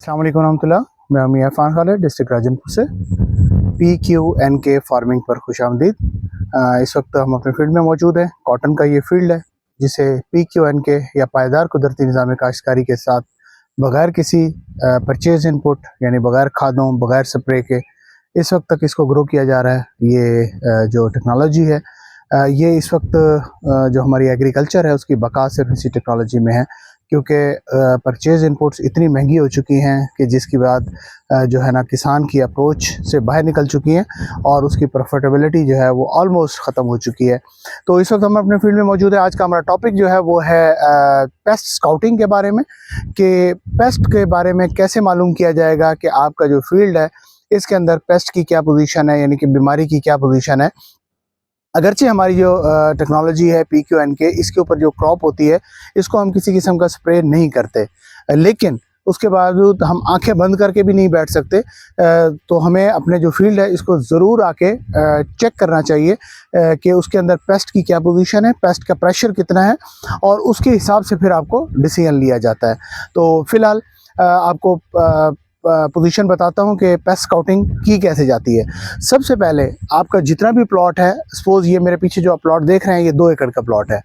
अस्सलाम वालेकुम रहमतुल्लाह। मैं अमी इरफान खालिद डिस्ट्रिक्ट राजनपुर से PQNK फार्मिंग पर खुशामदीद। इस वक्त हम अपने फील्ड में मौजूद हैं। कॉटन का ये फील्ड है जिसे PQNK या पायदार कुदरती निज़ाम काश्तकारी के साथ बग़ैर किसी परचेज इनपुट यानी बग़ैर खादों बग़ैर स्प्रे के इस वक्त तक इसको ग्रो किया जा रहा है। ये जो टेक्नोलॉजी है ये इस वक्त जो हमारी एग्रीकल्चर है उसकी बका सिर्फ इसी टेक्नोलॉजी में है, क्योंकि परचेज़ इनपुट्स इतनी महंगी हो चुकी हैं कि जिसकी बात जो है ना किसान की अप्रोच से बाहर निकल चुकी हैं और उसकी प्रॉफिटेबिलिटी जो है वो ऑलमोस्ट ख़त्म हो चुकी है। तो इस वक्त हम अपने फील्ड में मौजूद है। आज का हमारा टॉपिक जो है वो है पेस्ट स्काउटिंग के बारे में, कि पेस्ट के बारे में कैसे मालूम किया जाएगा कि आपका जो फील्ड है इसके अंदर पेस्ट की क्या पोजीशन है, यानी कि बीमारी की क्या पोजीशन है। अगरचे हमारी जो टेक्नोलॉजी है PQNK, इसके ऊपर जो क्रॉप होती है इसको हम किसी किस्म का स्प्रे नहीं करते, लेकिन उसके बावजूद हम आंखें बंद करके भी नहीं बैठ सकते। तो हमें अपने जो फील्ड है इसको ज़रूर आके चेक करना चाहिए कि उसके अंदर पेस्ट की क्या पोजीशन है, पेस्ट का प्रेशर कितना है, और उसके हिसाब से फिर आपको डिसीजन लिया जाता है। तो फ़िलहाल आपको पोजीशन बताता हूँ कि पेस्ट स्काउटिंग की कैसे जाती है। सबसे पहले आपका जितना भी प्लॉट है, सपोज़ ये मेरे पीछे जो आप प्लॉट देख रहे हैं ये 2 एकड़ का प्लॉट है,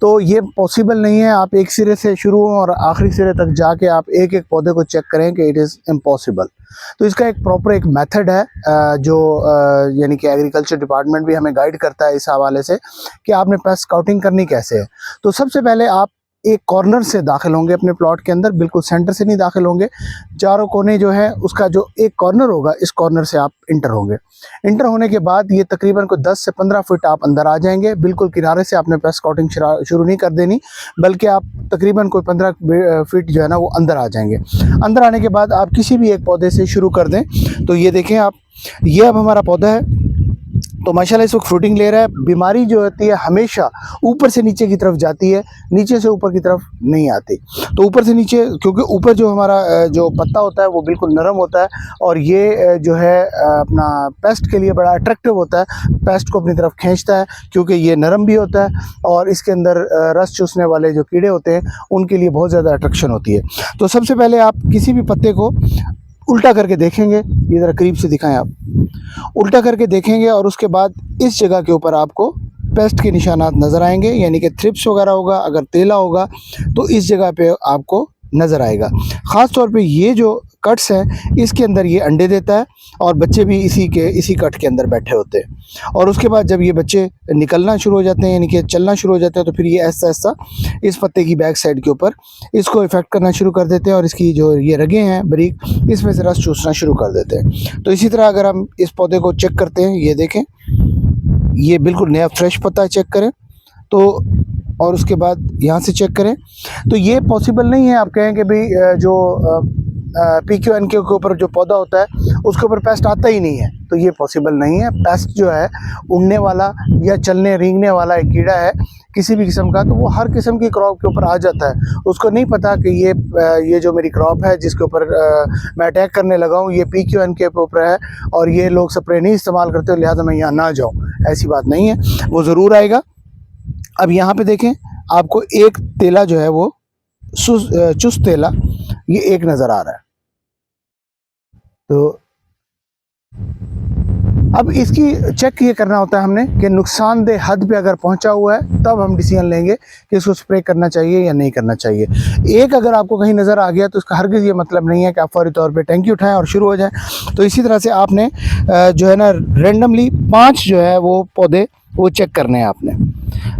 तो ये पॉसिबल नहीं है आप एक सिरे से शुरू हों और आखिरी सिरे तक जाके आप एक एक पौधे को चेक करें, कि इट इज़ इम्पॉसिबल। तो इसका एक प्रॉपर एक मेथड है जो यानी कि एग्रीकल्चर डिपार्टमेंट भी हमें गाइड करता है इस हवाले से कि आपने पेस्ट स्काउटिंग करनी कैसे है। तो सबसे पहले आप एक कॉर्नर से दाखिल होंगे अपने प्लॉट के अंदर, बिल्कुल सेंटर से नहीं दाखिल होंगे। चारों कोने जो है उसका जो एक कॉर्नर होगा, इस कॉर्नर से आप इंटर होंगे। इंटर होने के बाद ये तकरीबन को 10 से 15 फीट आप अंदर आ जाएंगे। बिल्कुल किनारे से आपने पेस्ट स्काउटिंग शुरू नहीं कर देनी, बल्कि आप तकरीबन कोई 15 फीट जो है ना वो अंदर आ जाएंगे। अंदर आने के बाद आप किसी भी एक पौधे से शुरू कर दें। तो ये देखें आप, ये अब हमारा पौधा है, तो माशाल्लाह इस वक्त फ्रूटिंग ले रहा है। बीमारी जो होती है हमेशा ऊपर से नीचे की तरफ जाती है, नीचे से ऊपर की तरफ नहीं आती। तो ऊपर से नीचे, क्योंकि ऊपर जो हमारा जो पत्ता होता है वो बिल्कुल नरम होता है, और ये जो है अपना पेस्ट के लिए बड़ा अट्रैक्टिव होता है, पेस्ट को अपनी तरफ खींचता है, क्योंकि ये नरम भी होता है और इसके अंदर रस चूसने वाले जो कीड़े होते हैं उनके लिए बहुत ज़्यादा अट्रैक्शन होती है। तो सबसे पहले आप किसी भी पत्ते को उल्टा करके देखेंगे, ये ज़रा करीब से दिखाएं आप, उल्टा करके देखेंगे और उसके बाद इस जगह के ऊपर आपको पेस्ट के निशानात नज़र आएंगे, यानी कि थ्रिप्स वगैरह होगा, अगर तेला होगा तो इस जगह पे आपको नज़र आएगा। ख़ास तौर पे ये जो कट्स हैं इसके अंदर ये अंडे देता है और बच्चे भी इसी कट के अंदर बैठे होते हैं। और उसके बाद जब ये बच्चे निकलना शुरू हो जाते हैं, यानी कि चलना शुरू हो जाते हैं, तो फिर ये ऐसा ऐसा इस पत्ते की बैक साइड के ऊपर इसको इफ़ेक्ट करना शुरू कर देते हैं और इसकी जो ये रगें हैं बारीक, इसमें से रस चूसना शुरू कर देते हैं। तो इसी तरह अगर हम इस पौधे को चेक करते हैं, ये देखें ये बिल्कुल नया फ्रेश पत्ता चेक करें तो, और उसके बाद यहाँ से चेक करें तो ये पॉसिबल नहीं है आप कहें कि भाई जो PQNK के ऊपर जो पौधा होता है उसके ऊपर पेस्ट आता ही नहीं है, तो ये पॉसिबल नहीं है। पेस्ट जो है उड़ने वाला या चलने रेंगने वाला एक कीड़ा है किसी भी किस्म का, तो वो हर किस्म की क्रॉप के ऊपर आ जाता है। उसको नहीं पता कि ये जो मेरी क्रॉप है जिसके ऊपर मैं अटैक करने लगा हूँ ये PQNK के ऊपर है और ये लोग स्प्रे नहीं इस्तेमाल करते, लिहाजा मैं यहाँ ना जाऊँ, ऐसी बात नहीं है, वो ज़रूर आएगा। अब यहाँ पे देखें आपको एक तेला जो है वो चुस्त तेला ये एक नज़र आ रहा है। तो अब इसकी चेक ये करना होता है हमने कि नुकसानदेह हद पे अगर पहुंचा हुआ है तब हम डिसीजन लेंगे कि इसको स्प्रे करना चाहिए या नहीं करना चाहिए। एक अगर आपको कहीं नज़र आ गया तो उसका हरगिज़ ये मतलब नहीं है कि आप फौरी तौर पे टैंकी उठाएं और शुरू हो जाएं। तो इसी तरह से आपने जो है ना रेंडमली 5 जो है वो पौधे वो चेक करने हैं। आपने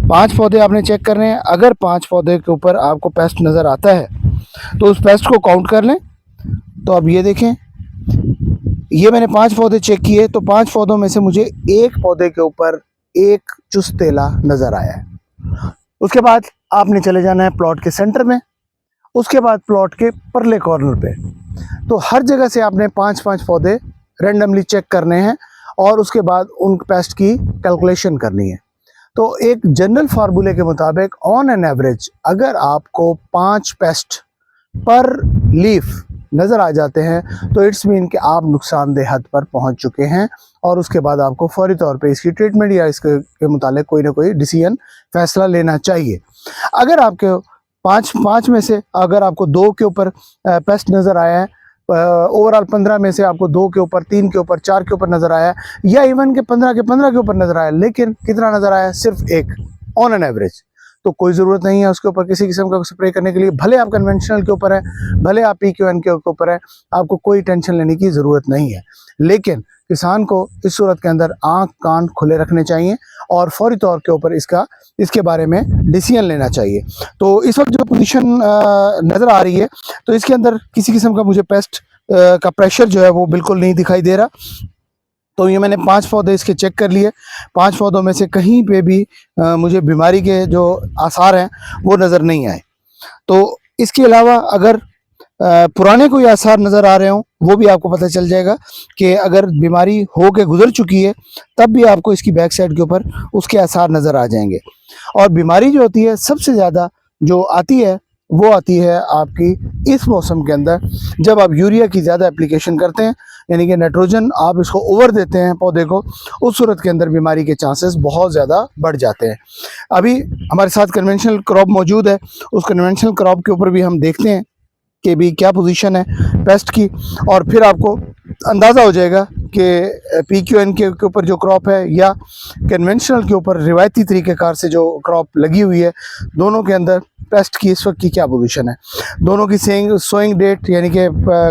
5 पौधे आपने चेक करने हैं। अगर 5 पौधे के ऊपर आपको पेस्ट नज़र आता है तो उस पेस्ट को काउंट कर लें। तो अब ये देखें, ये मैंने 5 पौधे चेक किए, तो 5 पौधों में से मुझे एक पौधे के ऊपर एक चुस्त तेला नज़र आया है। उसके बाद आपने चले जाना है प्लॉट के सेंटर में, उसके बाद प्लॉट के परले कॉर्नर पे। तो हर जगह से आपने 5-5 पौधे रेंडमली चेक करने हैं और उसके बाद उन पेस्ट की कैलकुलेशन करनी है। तो एक जनरल फार्मूले के मुताबिक ऑन एन एवरेज अगर आपको 5 पेस्ट पर लीफ नज़र आ जाते हैं तो इट्स मीन कि आप नुकसानदेह हद पर पहुंच चुके हैं और उसके बाद आपको फौरी तौर पे इसकी ट्रीटमेंट या इसके के मुतालिक कोई ना कोई डिसीजन फैसला लेना चाहिए। अगर आपके पाँच में से अगर आपको 2 के ऊपर पेस्ट नज़र आया है ओवरऑल 15 में से आपको 2 के ऊपर, 3 के ऊपर, 4 के ऊपर नज़र आया, या इवन के 15 के ऊपर नज़र आया, लेकिन कितना नज़र आया? सिर्फ एक, ऑन एन एवरेज। तो कोई ज़रूरत नहीं है उसके ऊपर किसी किस्म का स्प्रे करने के लिए। भले आप कन्वेंशनल के ऊपर है, भले आप PQN के ऊपर है, आपको कोई टेंशन लेने की ज़रूरत नहीं है। लेकिन किसान को इस सूरत के अंदर आँख कान खुले रखने चाहिए और फौरी तौर के ऊपर इसके बारे में डिसीजन लेना चाहिए। तो इस वक्त जो पोजीशन नज़र आ रही है, तो इसके अंदर किसी किस्म का मुझे पेस्ट का प्रेशर जो है वो बिल्कुल नहीं दिखाई दे रहा। तो ये मैंने 5 पौधे इसके चेक कर लिए, 5 पौधों में से कहीं पे भी मुझे बीमारी के जो आसार हैं वो नज़र नहीं आए। तो इसके अलावा अगर पुराने कोई आसार नज़र आ रहे हों, वो भी आपको पता चल जाएगा कि अगर बीमारी हो के गुजर चुकी है, तब भी आपको इसकी बैक साइड के ऊपर उसके आसार नज़र आ जाएंगे। और बीमारी जो होती है सबसे ज़्यादा जो आती है, वो आती है आपकी इस मौसम के अंदर, जब आप यूरिया की ज़्यादा एप्लीकेशन करते हैं, यानी कि नाइट्रोजन आप इसको ओवर देते हैं पौधे को, उस सूरत के अंदर बीमारी के चांसेस बहुत ज़्यादा बढ़ जाते हैं। अभी हमारे साथ कन्वेंशनल क्रॉप मौजूद है, उस कन्वेंशनल क्रॉप के ऊपर भी हम देखते हैं कि भी क्या पोजीशन है पेस्ट की, और फिर आपको अंदाज़ा हो जाएगा कि PQN के ऊपर जो क्रॉप है या कन्वेंशनल के ऊपर रिवायती तरीक़ेकार से जो क्रॉप लगी हुई है, दोनों के अंदर पेस्ट की इस वक्त की क्या पोजीशन है। दोनों की सोइंग डेट यानी कि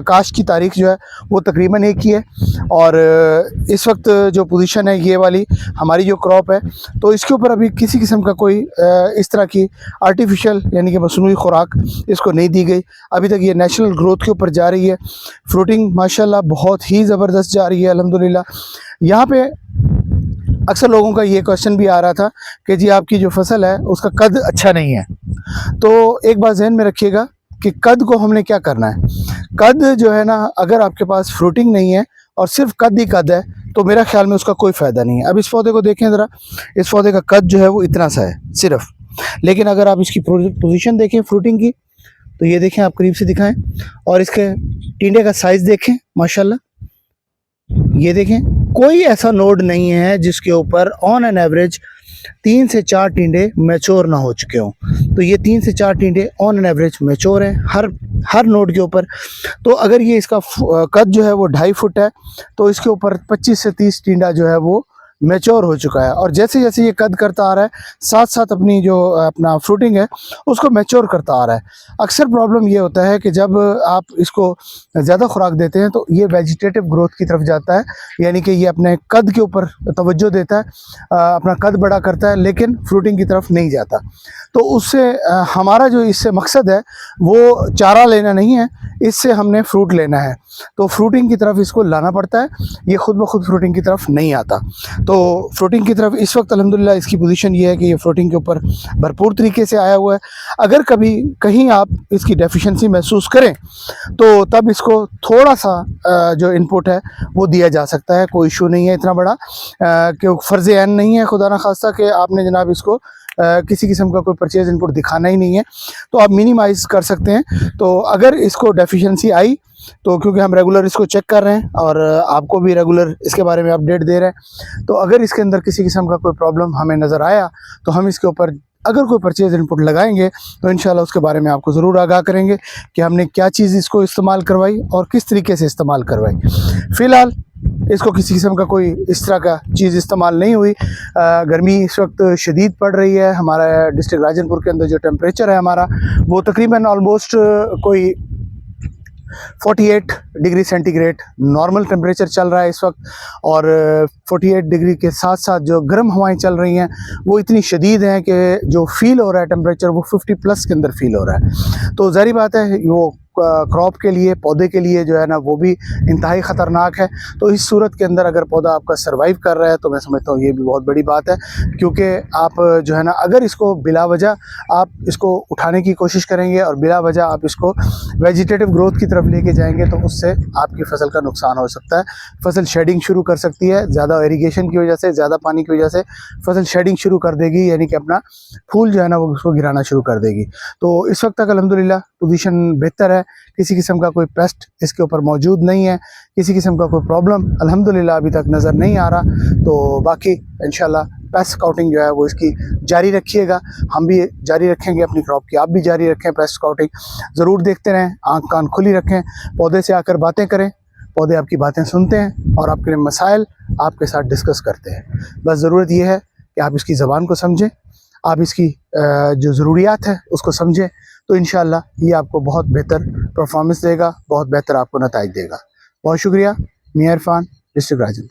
काश्त की तारीख जो है वो तकरीबन एक ही है, और इस वक्त जो पोजीशन है ये वाली हमारी जो क्रॉप है, तो इसके ऊपर अभी किसी किस्म का कोई इस तरह की आर्टिफिशियल यानी कि मसनूई खुराक इसको नहीं दी गई। अभी तक ये नेचुरल ग्रोथ के ऊपर जा रही है। फ्रूटिंग माशाल्लाह बहुत ही ज़बरदस्त जा रही है अल्हम्दुलिल्लाह। यहाँ पे अक्सर लोगों का ये क्वेश्चन भी आ रहा था कि जी आपकी जो फसल है उसका कद अच्छा नहीं है। तो एक बात ज़हन में रखिएगा कि कद को हमने क्या करना है। कद जो है ना, अगर आपके पास फ्रूटिंग नहीं है और सिर्फ कद ही कद है, तो मेरा ख्याल में उसका कोई फ़ायदा नहीं है। अब इस पौधे को देखें ज़रा, इस पौधे का कद जो है वो इतना सा है सिर्फ, लेकिन अगर आप इसकी पोजीशन देखें फ्रूटिंग की, तो ये देखें, आप करीब से दिखाएं, और इसके टिंडे का साइज़ देखें माशाल्लाह, ये देखें, कोई ऐसा नोड नहीं है जिसके ऊपर ऑन एन एवरेज 3 से 4 टिंडे मैच्योर ना हो चुके हों। तो ये 3 से 4 टिंडे ऑन एन एवरेज मैच्योर हैं हर नोड के ऊपर। तो अगर ये इसका कद जो है वो 2.5 फुट है, तो इसके ऊपर 25 से 30 टिंडा जो है वो मैच्योर हो चुका है, और जैसे जैसे ये कद करता आ रहा है, साथ साथ अपनी जो अपना फ्रूटिंग है उसको मैच्योर करता आ रहा है। अक्सर प्रॉब्लम ये होता है कि जब आप इसको ज़्यादा खुराक देते हैं तो ये वेजिटेटिव ग्रोथ की तरफ जाता है, यानी कि ये अपने कद के ऊपर तवज्जो देता है, अपना कद बड़ा करता है, लेकिन फ्रूटिंग की तरफ नहीं जाता। तो उससे हमारा जो इससे मकसद है वो चारा लेना नहीं है, इससे हमने फ्रूट लेना है। तो फ्रूटिंग की तरफ इसको लाना पड़ता है, ये खुद ब खुद फ्रूटिंग की तरफ नहीं आता। तो फ्रूटिंग की तरफ इस वक्त अल्हम्दुलिल्लाह इसकी पोजीशन ये है कि ये फ्रूटिंग के ऊपर भरपूर तरीके से आया हुआ है। अगर कभी कहीं आप इसकी डेफिशिएंसी महसूस करें, तो तब इसको थोड़ा सा जो इनपुट है वो दिया जा सकता है, कोई इशू नहीं है इतना बड़ा, कि फ़र्ज़ ऐन नहीं है खुदा ना खास्ता कि आपने जनाब इसको किसी किस्म का कोई परचेज इनपुट दिखाना ही नहीं है, तो आप मिनिमाइज़ कर सकते हैं। तो अगर इसको डेफिशिएंसी आई, तो क्योंकि हम रेगुलर इसको चेक कर रहे हैं और आपको भी रेगुलर इसके बारे में अपडेट दे रहे हैं, तो अगर इसके अंदर किसी किस्म का कोई प्रॉब्लम हमें नज़र आया, तो हम इसके ऊपर अगर कोई परचेज इनपुट लगाएंगे तो इंशाल्लाह उसके बारे में आपको ज़रूर आगाह करेंगे कि हमने क्या चीज़ इसको इस्तेमाल करवाई और किस तरीके से इस्तेमाल करवाई। फ़िलहाल इसको किसी किस्म का कोई इस तरह का चीज़ इस्तेमाल नहीं हुई। गर्मी इस वक्त शदीद पड़ रही है। हमारा डिस्ट्रिक्ट राजनपुर के अंदर जो टेम्परेचर है हमारा, वो तकरीबन ऑलमोस्ट कोई 48 डिग्री सेंटीग्रेड नॉर्मल टेम्परेचर चल रहा है इस वक्त, और 48 डिग्री के साथ साथ जो गर्म हवाएं चल रही हैं वो इतनी शदीद हैं कि जो फील हो रहा है टेम्परेचर वो 50+ के अंदर फील हो रहा है। तो ज़ाहिर बात है वो क्रॉप के लिए, पौधे के लिए जो है ना वो भी इंतहाई ख़तरनाक है। तो इस सूरत के अंदर अगर पौधा आपका सर्वाइव कर रहा है तो मैं समझता हूँ ये भी बहुत बड़ी बात है, क्योंकि आप जो है ना अगर इसको बिला वजह आप इसको उठाने की कोशिश करेंगे और बिला वजह आप इसको वेजिटेटिव ग्रोथ की तरफ लेके जाएंगे, तो उससे आपकी फसल का नुकसान हो सकता है। फसल शेडिंग शुरू कर सकती है, ज़्यादा इरीगेशन की वजह से, ज़्यादा पानी की वजह से फसल शेडिंग शुरू कर देगी, यानी कि अपना फूल जो है ना वो उसको गिराना शुरू कर देगी। तो इस वक्त तक अल्हम्दुलिल्लाह पोजीशन बेहतर है, किसी किस्म का कोई पेस्ट इसके ऊपर मौजूद नहीं है, किसी किस्म का कोई प्रॉब्लम अल्हम्दुलिल्लाह अभी तक नज़र नहीं आ रहा। तो बाकी इंशाल्लाह पेस्ट स्काउटिंग जो है वो इसकी जारी रखिएगा। हम भी जारी रखेंगे अपनी क्रॉप की, आप भी जारी रखें पेस्ट स्काउटिंग। ज़रूर देखते रहें, आँख कान खुली रखें, पौधे से आकर बातें करें, पौधे आपकी बातें सुनते हैं और आपके मसाइल आपके साथ डिस्कस करते हैं। बस ज़रूरत ये है कि आप इसकी ज़बान को समझें, आप इसकी जो ज़रूरियात है उसको समझें, तो इंशाअल्लाह ये आपको बहुत बेहतर परफॉर्मेंस देगा, बहुत बेहतर आपको नताइज देगा। बहुत शुक्रिया। मियां इरफान, डिस्ट्रिक्ट राजन।